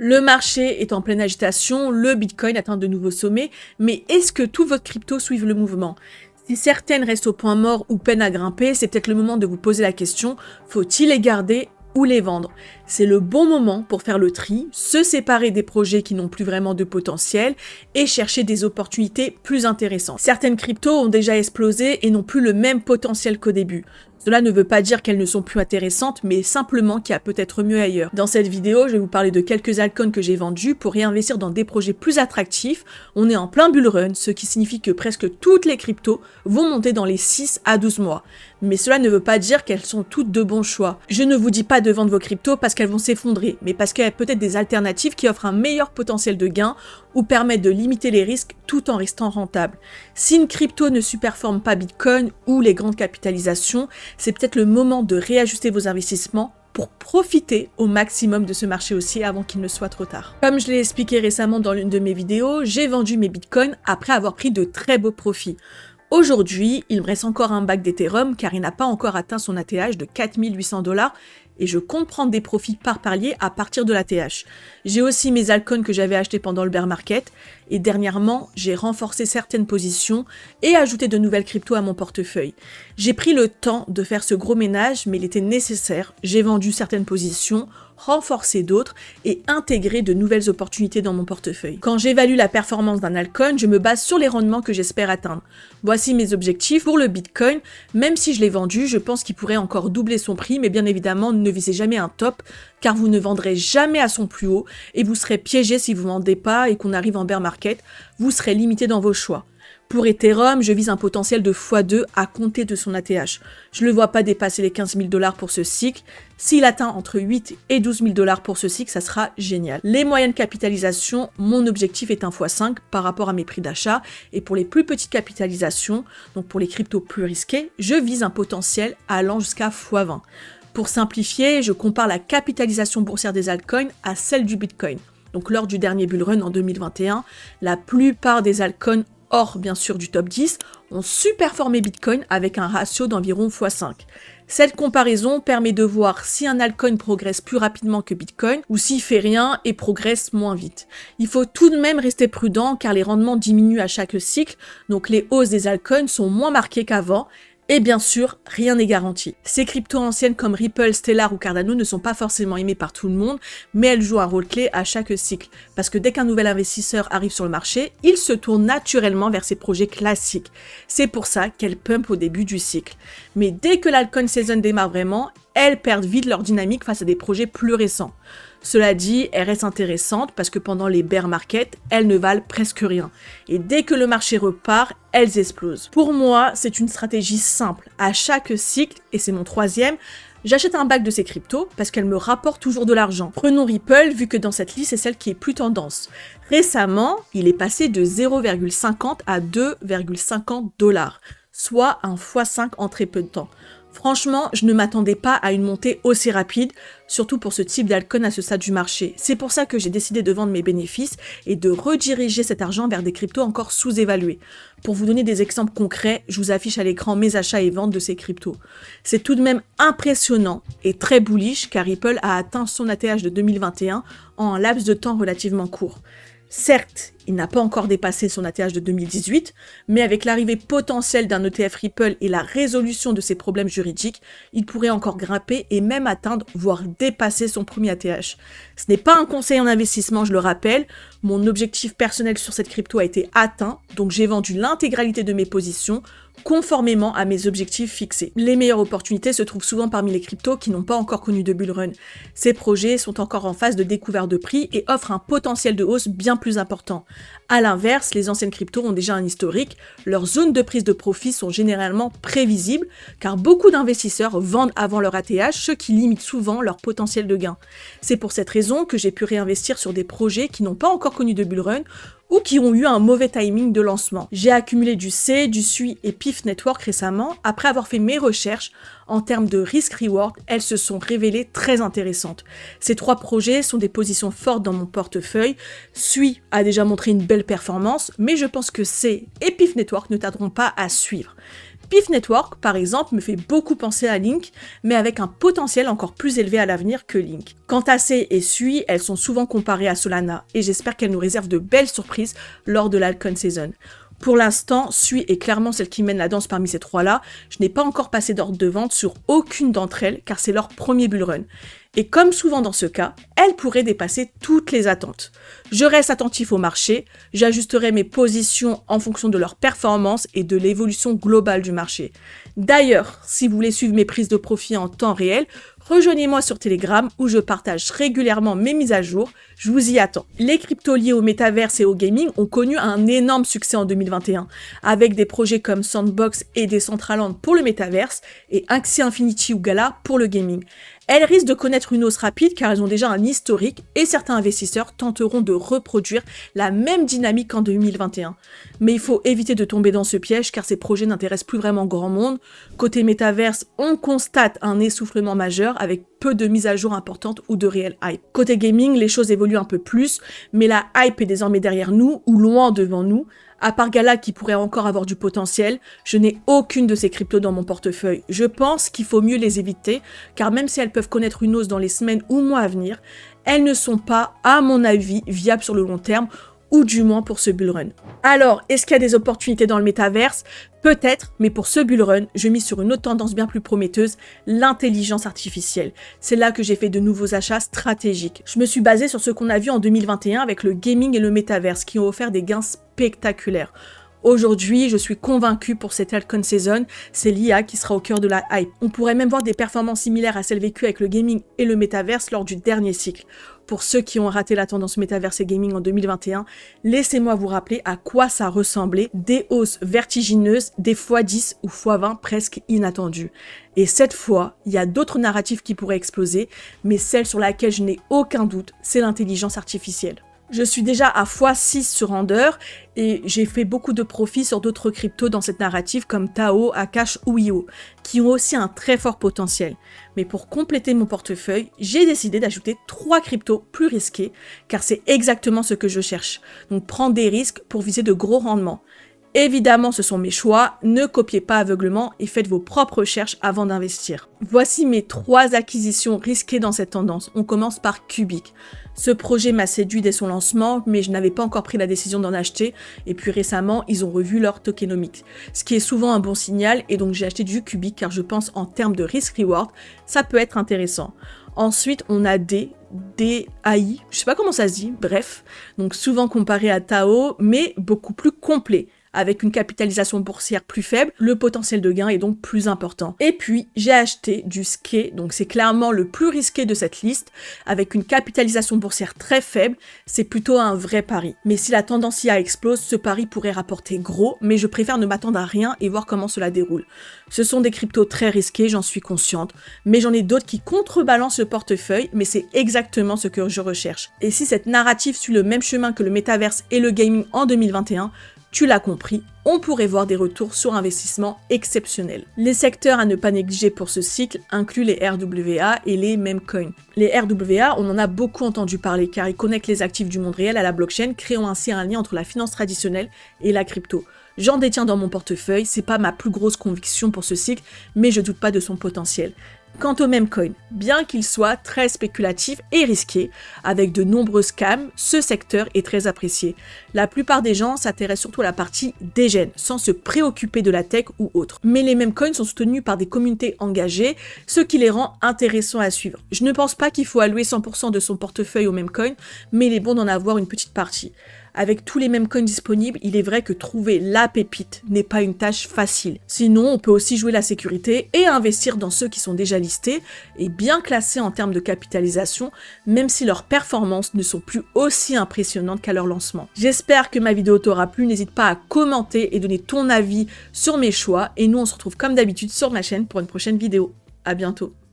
Le marché est en pleine agitation, le Bitcoin atteint de nouveaux sommets, mais est-ce que tous vos cryptos suivent le mouvement? Si certaines restent au point mort ou peinent à grimper, c'est peut-être le moment de vous poser la question, faut-il les garder ou les vendre? C'est le bon moment pour faire le tri, se séparer des projets qui n'ont plus vraiment de potentiel et chercher des opportunités plus intéressantes. Certaines cryptos ont déjà explosé et n'ont plus le même potentiel qu'au début. Cela ne veut pas dire qu'elles ne sont plus intéressantes, mais simplement qu'il y a peut-être mieux ailleurs. Dans cette vidéo, je vais vous parler de quelques altcoins que j'ai vendus pour réinvestir dans des projets plus attractifs. On est en plein bull run, ce qui signifie que presque toutes les cryptos vont monter dans les 6 à 12 mois. Mais cela ne veut pas dire qu'elles sont toutes de bons choix. Je ne vous dis pas de vendre vos cryptos parce qu'elles vont s'effondrer, mais parce qu'il y a peut-être des alternatives qui offrent un meilleur potentiel de gain ou permettent de limiter les risques tout en restant rentables. Si une crypto ne superforme pas Bitcoin ou les grandes capitalisations, c'est peut-être le moment de réajuster vos investissements pour profiter au maximum de ce marché haussier avant qu'il ne soit trop tard. Comme je l'ai expliqué récemment dans l'une de mes vidéos, j'ai vendu mes bitcoins après avoir pris de très beaux profits. Aujourd'hui, il me reste encore un bac d'Ethereum car il n'a pas encore atteint son ATH de 4800 $ et je compte prendre des profits par palier à partir de l'ATH. J'ai aussi mes altcoins que j'avais achetés pendant le bear market et dernièrement, j'ai renforcé certaines positions et ajouté de nouvelles cryptos à mon portefeuille. J'ai pris le temps de faire ce gros ménage, mais il était nécessaire. J'ai vendu certaines positions, renforcé d'autres et intégré de nouvelles opportunités dans mon portefeuille. Quand j'évalue la performance d'un altcoin, je me base sur les rendements que j'espère atteindre. Voici mes objectifs pour le Bitcoin. Même si je l'ai vendu, je pense qu'il pourrait encore doubler son prix, mais bien évidemment, ne visez jamais un top, car vous ne vendrez jamais à son plus haut et vous serez piégé si vous ne vendez pas et qu'on arrive en bear market, vous serez limité dans vos choix. Pour Ethereum, je vise un potentiel de x2 à compter de son ATH. Je ne le vois pas dépasser les 15 000 $ pour ce cycle. S'il atteint entre 8 et 12 000 $ pour ce cycle, ça sera génial. Les moyennes capitalisations, mon objectif est un x5 par rapport à mes prix d'achat. Et pour les plus petites capitalisations, donc pour les cryptos plus risqués, je vise un potentiel allant jusqu'à x20. Pour simplifier, je compare la capitalisation boursière des altcoins à celle du Bitcoin. Donc lors du dernier bull run en 2021, la plupart des altcoins hors bien sûr du top 10, ont superformé Bitcoin avec un ratio d'environ x5. Cette comparaison permet de voir si un altcoin progresse plus rapidement que Bitcoin ou s'il fait rien et progresse moins vite. Il faut tout de même rester prudent car les rendements diminuent à chaque cycle, donc les hausses des altcoins sont moins marquées qu'avant. Et bien sûr, rien n'est garanti. Ces cryptos anciennes comme Ripple, Stellar ou Cardano ne sont pas forcément aimées par tout le monde, mais elles jouent un rôle clé à chaque cycle. Parce que dès qu'un nouvel investisseur arrive sur le marché, il se tourne naturellement vers ces projets classiques. C'est pour ça qu'elles pumpent au début du cycle. Mais dès que l'altcoin season démarre vraiment, elles perdent vite leur dynamique face à des projets plus récents. Cela dit, elles restent intéressantes parce que pendant les bear markets, elles ne valent presque rien. Et dès que le marché repart, elles explosent. Pour moi, c'est une stratégie simple. À chaque cycle, et c'est mon troisième, j'achète un bac de ces cryptos parce qu'elles me rapportent toujours de l'argent. Prenons Ripple, vu que dans cette liste, c'est celle qui est plus tendance. Récemment, il est passé de 0,50 à 2,50 $, soit un x5 en très peu de temps. Franchement, je ne m'attendais pas à une montée aussi rapide, surtout pour ce type d'altcoin à ce stade du marché. C'est pour ça que j'ai décidé de vendre mes bénéfices et de rediriger cet argent vers des cryptos encore sous-évalués. Pour vous donner des exemples concrets, je vous affiche à l'écran mes achats et ventes de ces cryptos. C'est tout de même impressionnant et très bullish car Ripple a atteint son ATH de 2021 en un laps de temps relativement court. Certes, il n'a pas encore dépassé son ATH de 2018, mais avec l'arrivée potentielle d'un ETF Ripple et la résolution de ses problèmes juridiques, il pourrait encore grimper et même atteindre, voire dépasser son premier ATH. Ce n'est pas un conseil en investissement, je le rappelle, mon objectif personnel sur cette crypto a été atteint, donc j'ai vendu l'intégralité de mes positions, conformément à mes objectifs fixés. Les meilleures opportunités se trouvent souvent parmi les cryptos qui n'ont pas encore connu de bull run. Ces projets sont encore en phase de découverte de prix et offrent un potentiel de hausse bien plus important. A l'inverse, les anciennes cryptos ont déjà un historique, leurs zones de prise de profit sont généralement prévisibles car beaucoup d'investisseurs vendent avant leur ATH, ce qui limite souvent leur potentiel de gain. C'est pour cette raison que j'ai pu réinvestir sur des projets qui n'ont pas encore connu de bull run ou qui ont eu un mauvais timing de lancement. J'ai accumulé du C, du SUI et PIF Network récemment. Après avoir fait mes recherches en termes de risk-reward, elles se sont révélées très intéressantes. Ces trois projets sont des positions fortes dans mon portefeuille. SUI a déjà montré une belle performance, mais je pense que C et PIF Network ne tarderont pas à suivre. PIF Network, par exemple, me fait beaucoup penser à Link, mais avec un potentiel encore plus élevé à l'avenir que Link. Quant à Sei et Sui, elles sont souvent comparées à Solana, et j'espère qu'elles nous réservent de belles surprises lors de l'Alcon Season. Pour l'instant, Sui est clairement celle qui mène la danse parmi ces trois-là. Je n'ai pas encore passé d'ordre de vente sur aucune d'entre elles, car c'est leur premier bull run. Et comme souvent dans ce cas, elles pourraient dépasser toutes les attentes. Je reste attentif au marché, j'ajusterai mes positions en fonction de leur performance et de l'évolution globale du marché. D'ailleurs, si vous voulez suivre mes prises de profit en temps réel, rejoignez-moi sur Telegram où je partage régulièrement mes mises à jour, je vous y attends. Les cryptos liés au métaverse et au gaming ont connu un énorme succès en 2021, avec des projets comme Sandbox et Decentraland pour le métaverse et Axie Infinity ou Gala pour le gaming. Elles risquent de connaître une hausse rapide car elles ont déjà un historique et certains investisseurs tenteront de reproduire la même dynamique qu'en 2021. Mais il faut éviter de tomber dans ce piège car ces projets n'intéressent plus vraiment grand monde. Côté métaverse, on constate un essoufflement majeur avec peu de mises à jour importantes ou de réel hype. Côté gaming, les choses évoluent un peu plus, mais la hype est désormais derrière nous ou loin devant nous. À part Gala qui pourrait encore avoir du potentiel, je n'ai aucune de ces cryptos dans mon portefeuille. Je pense qu'il faut mieux les éviter, car même si elles peuvent connaître une hausse dans les semaines ou mois à venir, elles ne sont pas, à mon avis, viables sur le long terme, ou du moins pour ce bull run. Alors, est-ce qu'il y a des opportunités dans le métaverse? Peut-être, mais pour ce bull run, je mise sur une autre tendance bien plus prometteuse, l'intelligence artificielle. C'est là que j'ai fait de nouveaux achats stratégiques. Je me suis basée sur ce qu'on a vu en 2021 avec le gaming et le métaverse qui ont offert des gains spectaculaires. Aujourd'hui, je suis convaincue pour cette Alcon Season, c'est l'IA qui sera au cœur de la hype. On pourrait même voir des performances similaires à celles vécues avec le gaming et le métaverse lors du dernier cycle. Pour ceux qui ont raté la tendance métaverse et gaming en 2021, laissez-moi vous rappeler à quoi ça ressemblait, des hausses vertigineuses, des x10 ou x20 presque inattendues. Et cette fois, il y a d'autres narratifs qui pourraient exploser, mais celle sur laquelle je n'ai aucun doute, c'est l'intelligence artificielle. Je suis déjà à x6 sur Ender et j'ai fait beaucoup de profits sur d'autres cryptos dans cette narrative comme Tao, Akash ou IO, qui ont aussi un très fort potentiel. Mais pour compléter mon portefeuille, j'ai décidé d'ajouter 3 cryptos plus risqués, car c'est exactement ce que je cherche. Donc prendre des risques pour viser de gros rendements. Évidemment, ce sont mes choix, ne copiez pas aveuglement et faites vos propres recherches avant d'investir. Voici mes 3 acquisitions risquées dans cette tendance. On commence par Cubic. Ce projet m'a séduit dès son lancement, mais je n'avais pas encore pris la décision d'en acheter, et puis récemment, ils ont revu leur tokenomics, ce qui est souvent un bon signal, et donc j'ai acheté du Cubic car je pense en termes de risk-reward, ça peut être intéressant. Ensuite, on a DAI, je sais pas comment ça se dit, bref, donc souvent comparé à Tao, mais beaucoup plus complet. Avec une capitalisation boursière plus faible, le potentiel de gain est donc plus important. Et puis, j'ai acheté du SKE, donc c'est clairement le plus risqué de cette liste, avec une capitalisation boursière très faible, c'est plutôt un vrai pari. Mais si la tendance IA explose, ce pari pourrait rapporter gros, mais je préfère ne m'attendre à rien et voir comment cela déroule. Ce sont des cryptos très risqués, j'en suis consciente, mais j'en ai d'autres qui contrebalancent le portefeuille, mais c'est exactement ce que je recherche. Et si cette narrative suit le même chemin que le métaverse et le gaming en 2021, tu l'as compris, on pourrait voir des retours sur investissement exceptionnels. Les secteurs à ne pas négliger pour ce cycle incluent les RWA et les memecoins. Les RWA, on en a beaucoup entendu parler car ils connectent les actifs du monde réel à la blockchain, créant ainsi un lien entre la finance traditionnelle et la crypto. J'en détiens dans mon portefeuille, c'est pas ma plus grosse conviction pour ce cycle, mais je doute pas de son potentiel. Quant au memecoin, bien qu'il soit très spéculatif et risqué, avec de nombreux scams, ce secteur est très apprécié. La plupart des gens s'intéressent surtout à la partie dégène, sans se préoccuper de la tech ou autre. Mais les memecoins sont soutenus par des communautés engagées, ce qui les rend intéressants à suivre. Je ne pense pas qu'il faut allouer 100% de son portefeuille aux memecoins, mais il est bon d'en avoir une petite partie. Avec tous les memecoins disponibles, il est vrai que trouver la pépite n'est pas une tâche facile. Sinon, on peut aussi jouer la sécurité et investir dans ceux qui sont déjà listés et bien classés en termes de capitalisation, même si leurs performances ne sont plus aussi impressionnantes qu'à leur lancement. J'espère que ma vidéo t'aura plu, n'hésite pas à commenter et donner ton avis sur mes choix, et nous on se retrouve comme d'habitude sur ma chaîne pour une prochaine vidéo. À bientôt.